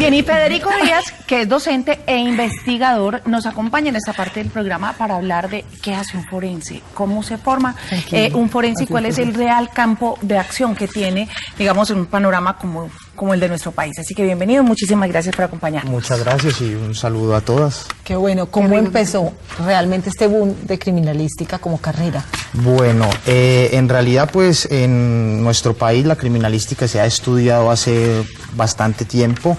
Bien, y Federico Díaz, que es docente e investigador, nos acompaña en esta parte del programa para hablar de qué hace un forense, cómo se forma un forense y cuál es el real campo de acción que tiene, digamos, en un panorama como el de nuestro país. Así que bienvenido, muchísimas gracias por acompañarnos. Muchas gracias y un saludo a todas. Qué bueno. ¿Cómo empezó realmente este boom de criminalística como carrera? Bueno, en realidad pues en nuestro país la criminalística se ha estudiado hace bastante tiempo,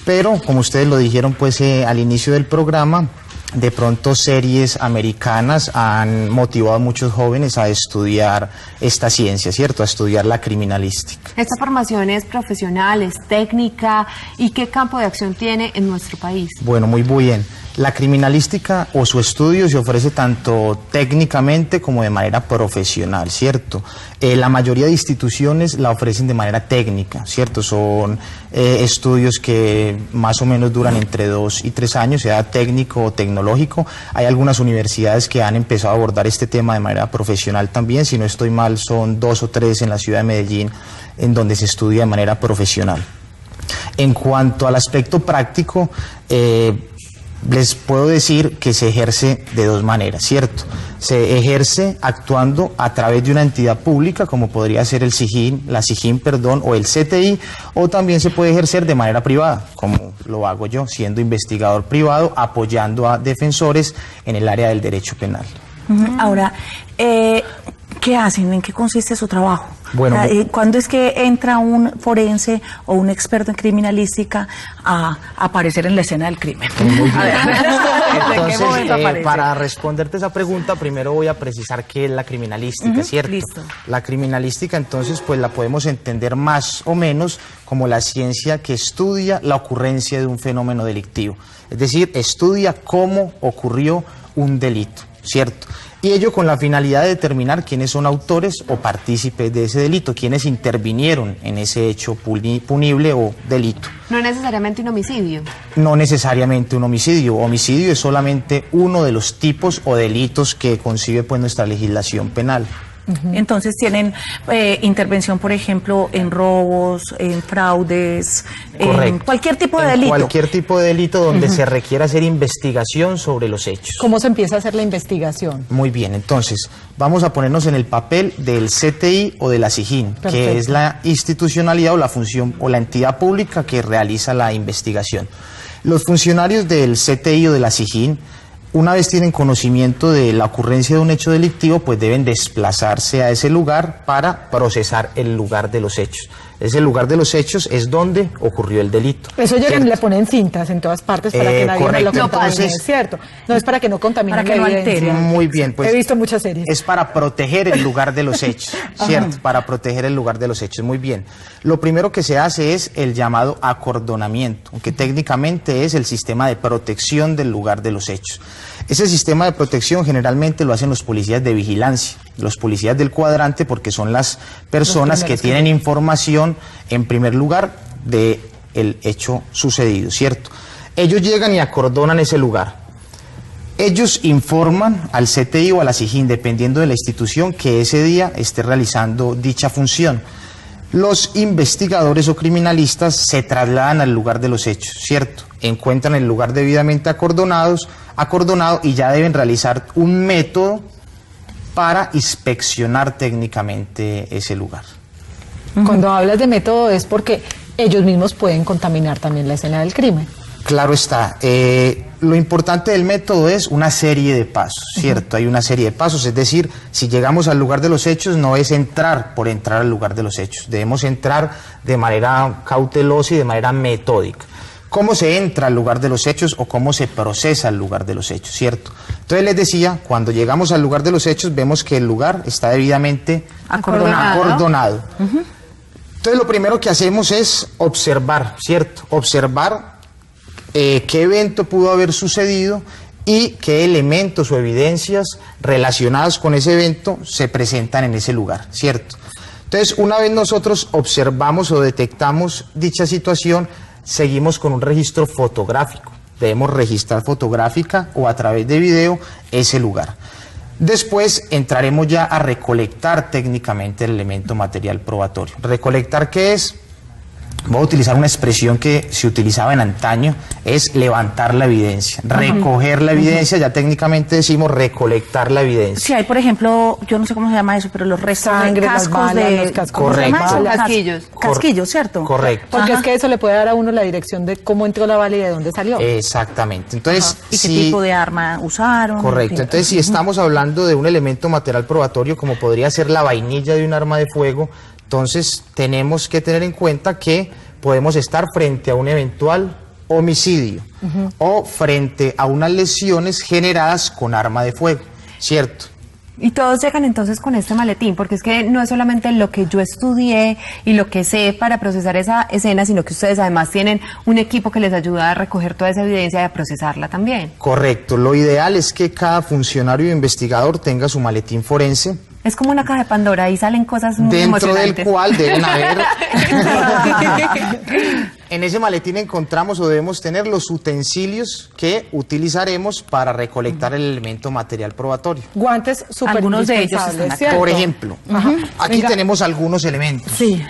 pero como ustedes lo dijeron pues al inicio del programa, de pronto series americanas han motivado a muchos jóvenes a estudiar esta ciencia, ¿cierto? A estudiar la criminalística. ¿Esta formación es profesional, es técnica y qué campo de acción tiene en nuestro país? Bueno, muy bien. La criminalística o su estudio se ofrece tanto técnicamente como de manera profesional, ¿cierto? La mayoría de instituciones la ofrecen de manera técnica, ¿cierto? Son estudios que más o menos duran entre 2 y 3 años, sea técnico o tecnológico. Hay algunas universidades que han empezado a abordar este tema de manera profesional también. Si no estoy mal, son 2 o 3 en la ciudad de Medellín en donde se estudia de manera profesional. En cuanto al aspecto práctico, les puedo decir que se ejerce de 2 maneras, ¿cierto? Se ejerce actuando a través de una entidad pública, como podría ser el SIGIN, la SIGIN, perdón, o el CTI, o también se puede ejercer de manera privada, como lo hago yo, siendo investigador privado, apoyando a defensores en el área del derecho penal. Ahora, ¿qué hacen? ¿En qué consiste su trabajo? Bueno, ¿cuándo es que entra un forense o un experto en criminalística a aparecer en la escena del crimen? Muy bien. Entonces, para responderte esa pregunta, primero voy a precisar qué es la criminalística, ¿cierto? Listo. La criminalística, entonces, pues la podemos entender más o menos como la ciencia que estudia la ocurrencia de un fenómeno delictivo. Es decir, estudia cómo ocurrió un delito, ¿cierto? Y ello con la finalidad de determinar quiénes son autores o partícipes de ese delito, quiénes intervinieron en ese hecho punible o delito. No necesariamente un homicidio. No necesariamente un homicidio. Homicidio es solamente uno de los tipos o delitos que concibe pues nuestra legislación penal. Entonces tienen intervención, por ejemplo, en robos, en fraudes, Correcto. en cualquier tipo de delito. Cualquier tipo de delito donde se requiera hacer investigación sobre los hechos. ¿Cómo se empieza a hacer la investigación? Muy bien, entonces vamos a ponernos en el papel del CTI o de la SIGIN, que es la institucionalidad o la función o la entidad pública que realiza la investigación. Los funcionarios del CTI o de la SIGIN, una vez tienen conocimiento de la ocurrencia de un hecho delictivo, pues deben desplazarse a ese lugar para procesar el lugar de los hechos. Ese lugar de los hechos es donde ocurrió el delito. Eso llegan y le ponen cintas en todas partes para que nadie correcto. lo contamine, ¿cierto? No es para que no contamine. Para que no altere. Muy bien, pues he visto muchas series. Es para proteger el lugar de los hechos, ¿cierto? Para proteger el lugar de los hechos, muy bien. Lo primero que se hace es el llamado acordonamiento, aunque técnicamente es el sistema de protección del lugar de los hechos. Ese sistema de protección generalmente lo hacen los policías de vigilancia, los policías del cuadrante, porque son las personas que tienen información en primer lugar del hecho sucedido, ¿cierto? Ellos llegan y acordonan ese lugar. Ellos informan al CTI o a la SIGIN, dependiendo de la institución que ese día esté realizando dicha función. Los investigadores o criminalistas se trasladan al lugar de los hechos, ¿cierto? Encuentran el lugar debidamente acordonado y ya deben realizar un método para inspeccionar técnicamente ese lugar. Cuando hablas de método es porque ellos mismos pueden contaminar también la escena del crimen. Claro está. Lo importante del método es una serie de pasos, ¿cierto? Hay una serie de pasos, es decir, si llegamos al lugar de los hechos no es entrar por entrar al lugar de los hechos, debemos entrar de manera cautelosa y de manera metódica. ¿Cómo se entra al lugar de los hechos o cómo se procesa al lugar de los hechos, cierto? Entonces les decía, cuando llegamos al lugar de los hechos vemos que el lugar está debidamente acordonado. Entonces lo primero que hacemos es observar, ¿cierto? Observar qué evento pudo haber sucedido y qué elementos o evidencias relacionados con ese evento se presentan en ese lugar, ¿cierto? Entonces, una vez nosotros observamos o detectamos dicha situación, seguimos con un registro fotográfico. Debemos registrar fotográfica o a través de video ese lugar. Después entraremos ya a recolectar técnicamente el elemento material probatorio. ¿Recolectar qué es? voy a utilizar una expresión que se utilizaba en antaño, es levantar la evidencia, recoger la evidencia, ya técnicamente decimos recolectar la evidencia. Si hay, por ejemplo, yo no sé cómo se llama eso, pero los restos Sangre, de las cascos balas, de... los cascos. ¿cómo se llama Correcto. eso? Casquillos. Casquillos, ¿cierto? Correcto. Porque es que eso le puede dar a uno la dirección de cómo entró la bala y de dónde salió. Exactamente. Entonces, ¿Y qué tipo de arma usaron? Correcto. En fin. Entonces, si estamos hablando de un elemento material probatorio, como podría ser la vainilla de un arma de fuego, entonces tenemos que tener en cuenta que podemos estar frente a un eventual homicidio o frente a unas lesiones generadas con arma de fuego, ¿cierto? Y todos llegan entonces con este maletín, porque es que no es solamente lo que yo estudié y lo que sé para procesar esa escena, sino que ustedes además tienen un equipo que les ayuda a recoger toda esa evidencia y a procesarla también. Correcto. Lo ideal es que cada funcionario o investigador tenga su maletín forense, Es como una caja de Pandora, ahí salen cosas muy dentro del emocionantes. cual deben haber... En ese maletín encontramos o debemos tener los utensilios que utilizaremos para recolectar el elemento material probatorio. Guantes súper Algunos de ellos indispensables, están acá. ¿cierto? Por ejemplo, aquí Venga. tenemos algunos elementos. Sí.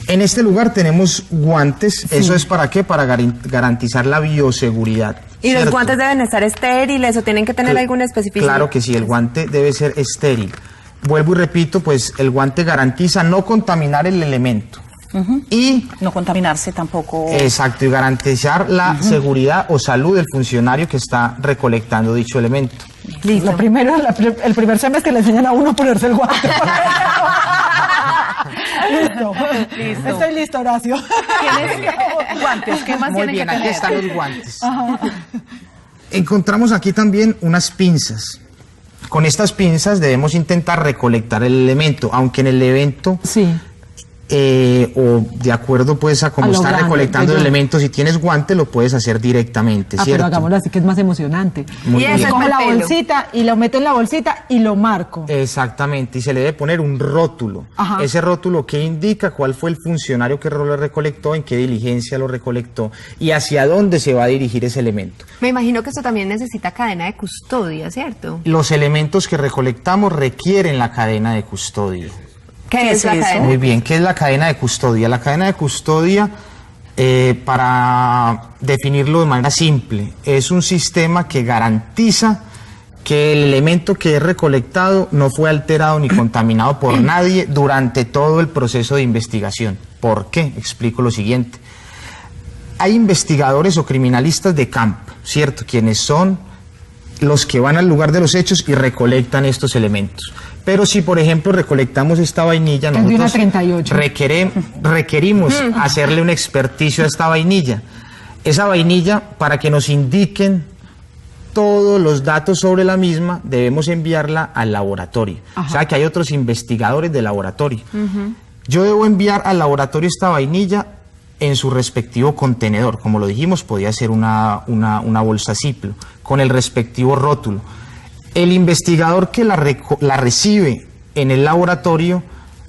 En este lugar tenemos guantes. ¿Eso es para qué? Para garantizar la bioseguridad. Y los ¿cierto? guantes deben estar estériles o tienen que tener alguna especificidad. Claro que sí, el guante debe ser estéril. Vuelvo y repito, pues el guante garantiza no contaminar el elemento. Y No contaminarse tampoco. exacto, y garantizar la seguridad o salud del funcionario que está recolectando dicho elemento. Lo primero, el primer semestre le enseñan a uno a ponerse el guante. Listo. Listo. Estoy listo, Horacio. ¿Tienes guantes? ¿Qué más Muy tienen bien, que aquí tener? están los guantes. Encontramos aquí también unas pinzas. Con estas pinzas debemos intentar recolectar el elemento, aunque en el evento Sí. o de acuerdo pues a cómo A lo está grande, recolectando el pues yo- elemento, si tienes guante lo puedes hacer directamente, Ah, ¿cierto? pero hagámoslo así que es más emocionante. Muy Y bien. eso es Cojo la pelo. bolsita y lo meto en la bolsita y lo marco. Exactamente, y se le debe poner un rótulo. Ajá. Ese rótulo que indica cuál fue el funcionario que lo recolectó, en qué diligencia lo recolectó y hacia dónde se va a dirigir ese elemento. Me imagino que esto también necesita cadena de custodia, ¿cierto? Los elementos que recolectamos requieren la cadena de custodia. ¿Qué es la eso? cadena? Muy bien, ¿qué es la cadena de custodia? La cadena de custodia, para definirlo de manera simple, es un sistema que garantiza que el elemento que es recolectado no fue alterado ni contaminado por nadie durante todo el proceso de investigación. ¿Por qué? Explico lo siguiente. Hay investigadores o criminalistas de campo, ¿cierto? Quienes son los que van al lugar de los hechos y recolectan estos elementos. Pero si, por ejemplo, recolectamos esta vainilla, Que es de una nosotros 38. requerimos hacerle un experticio a esta vainilla. Esa vainilla, para que nos indiquen todos los datos sobre la misma, debemos enviarla al laboratorio. O sea que hay otros investigadores de laboratorio. Yo debo enviar al laboratorio esta vainilla en su respectivo contenedor. Como lo dijimos, podía ser una bolsa Ziploc, con el respectivo rótulo. El investigador que la recibe en el laboratorio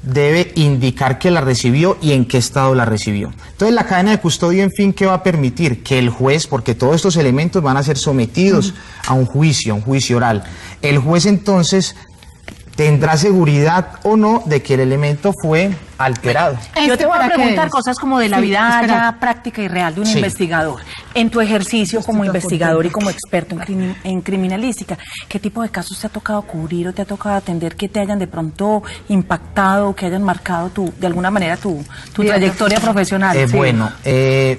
debe indicar que la recibió y en qué estado la recibió. Entonces la cadena de custodia, en fin, ¿qué va a permitir? Que el juez, porque todos estos elementos van a ser sometidos a un juicio oral. El juez entonces tendrá seguridad o no de que el elemento fue alterado. Yo te voy a ¿para qué preguntar es? cosas como de la Sí, vida espera. ya práctica y real de un Sí. investigador. En tu ejercicio como Estoy investigador y contenta. como experto en criminalística, ¿qué tipo de casos te ha tocado cubrir o te ha tocado atender que te hayan de pronto impactado, que hayan marcado de alguna manera tu trayectoria profesional? Sí. Bueno,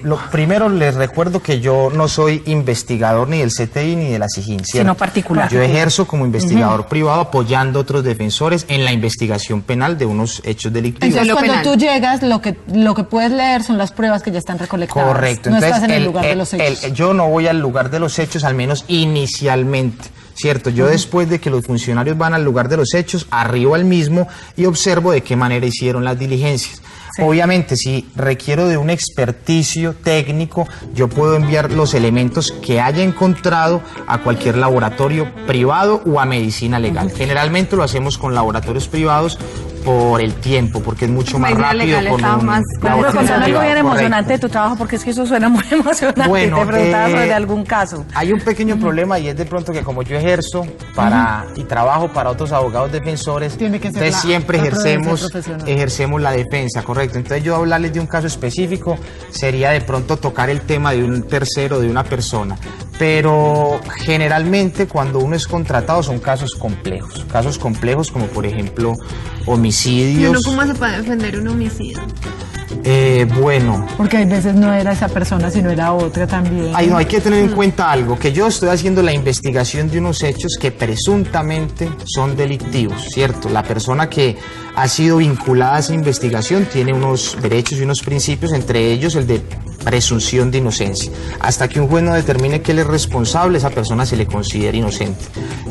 lo primero les recuerdo que yo no soy investigador ni del CTI ni de la SIJIN, ¿cierto? Sino particular. Yo ejerzo como investigador privado apoyando a otros defensores en la investigación penal de unos hechos delictivos. Entonces, lo cuando penal. tú llegas, lo que puedes leer son las pruebas que ya están recolectadas. Correcto. No Entonces, estás en el lugar de los hechos. yo no voy al lugar de los hechos, al menos inicialmente, ¿cierto? Yo después de que los funcionarios van al lugar de los hechos, arribo al mismo y observo de qué manera hicieron las diligencias. Sí. Obviamente, si requiero de un experticio técnico, yo puedo enviar los elementos que haya encontrado a cualquier laboratorio privado o a medicina legal. Generalmente lo hacemos con laboratorios privados por el tiempo, porque es mucho más rápido. Legal, con estaba un- más- la Pero oficina contame algo bien privada, emocionante correcto. de tu trabajo, porque es que eso suena muy emocionante. Bueno, te preguntaba sobre algún caso. Hay un pequeño problema y es de pronto que como yo ejerzo y trabajo para otros abogados defensores, Tiene que ser entonces siempre la prudencia ejercemos profesional. la defensa, correcto. Entonces yo hablarles de un caso específico sería de pronto tocar el tema de un tercero, de una persona. Pero generalmente cuando uno es contratado son casos complejos como por ejemplo ¿Y homicidios. uno cómo se puede defender un homicidio? Bueno, Porque a veces no era esa persona, sino era otra también. hay que tener en cuenta algo, que yo estoy haciendo la investigación de unos hechos que presuntamente son delictivos, ¿cierto? La persona que ha sido vinculada a esa investigación tiene unos derechos y unos principios, entre ellos el de presunción de inocencia. Hasta que un juez no determine que él es responsable, esa persona se le considera inocente.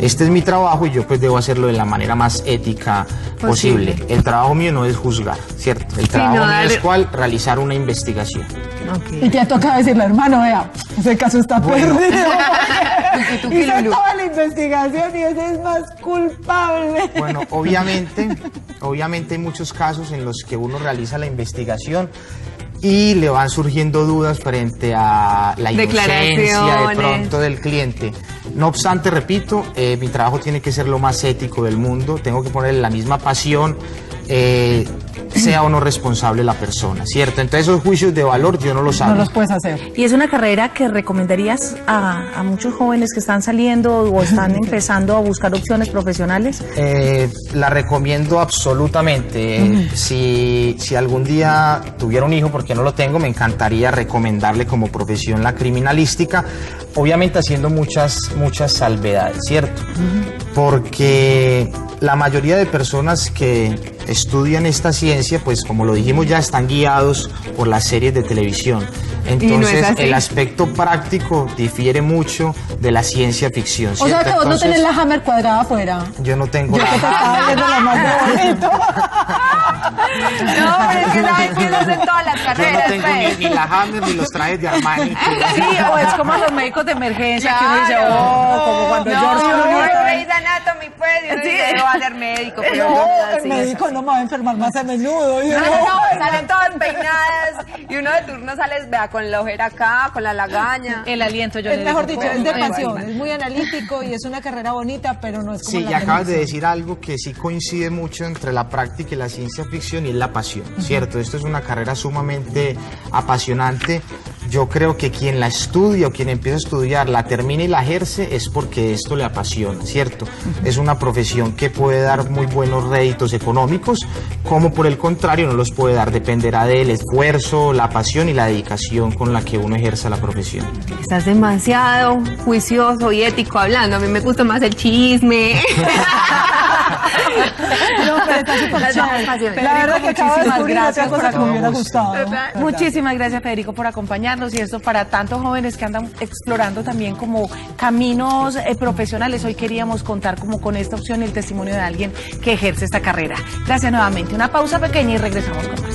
Este es mi trabajo y yo pues debo hacerlo de la manera más ética posible. El trabajo mío no es juzgar, ¿cierto? El trabajo no mío dar- es ¿cuál? Realizar una investigación. Y te toca decirle, hermano, vea, ese caso está perdido. Hice toda la investigación y ese es más culpable. Bueno, obviamente hay muchos casos en los que uno realiza la investigación y le van surgiendo dudas frente a la inocencia de Declaraciones. pronto del cliente. No obstante, repito, mi trabajo tiene que ser lo más ético del mundo, tengo que ponerle la misma pasión, sea o no responsable la persona, ¿cierto? Entonces esos juicios de valor yo no los hago. No los puedes hacer. ¿Y es una carrera que recomendarías a muchos jóvenes que están saliendo o están empezando a buscar opciones profesionales? La recomiendo absolutamente. Si algún día tuviera un hijo, porque no lo tengo, me encantaría recomendarle como profesión la criminalística, obviamente haciendo muchas salvedades, ¿cierto? Porque la mayoría de personas que estudian esta ciencia, pues como lo dijimos ya, están guiados por las series de televisión. Entonces así. el aspecto práctico difiere mucho de la ciencia ficción, O ¿cierto? sea que vos no Entonces, tenés la Hammer cuadrada afuera. yo no tengo Yo que te estaba viendo lo más de bonito. No, pero es que sabes que eso es en todas las Yo no carreras, tengo pues. ni la Hammer ni los trajes de Armani. Sí, o es como los médicos de emergencia que uno dice, Claro. oh, como cuando George No, Clooney. Grey's Anatomy, pues, y uno dice, yo voy a ser médico, pero No, yo el médico no me va a enfermar más a menudo. No, salen todas peinadas y uno de turno sales, vea, con la ojera acá, con la lagaña. El aliento, yo Es le mejor digo, dicho, es de bueno, pasión, bueno. es muy analítico y es una carrera bonita, pero no es como Sí, la y acabas de televisión. decir algo que sí coincide mucho entre la práctica y la ciencia ficción y es la pasión, ¿cierto? Esto es una carrera sumamente apasionante. Yo creo que quien la estudia o quien empieza a estudiar, la termina y la ejerce es porque esto le apasiona, ¿cierto? Es una profesión que puede dar muy buenos réditos económicos, como por el contrario no los puede dar, dependerá del esfuerzo, la pasión y la dedicación con la que uno ejerza la profesión. Estás demasiado juicioso y ético hablando. A mí me gusta más el chisme. No, pero está súper chévere. La verdad que acabo de descubrir otra cosa que me hubiera gustado. ¿verdad? Muchísimas gracias, Federico, por acompañarnos y esto para tantos jóvenes que andan explorando también como caminos profesionales. Hoy queríamos contar como con esta opción y el testimonio de alguien que ejerce esta carrera. Gracias nuevamente. Una pausa pequeña y regresamos con más.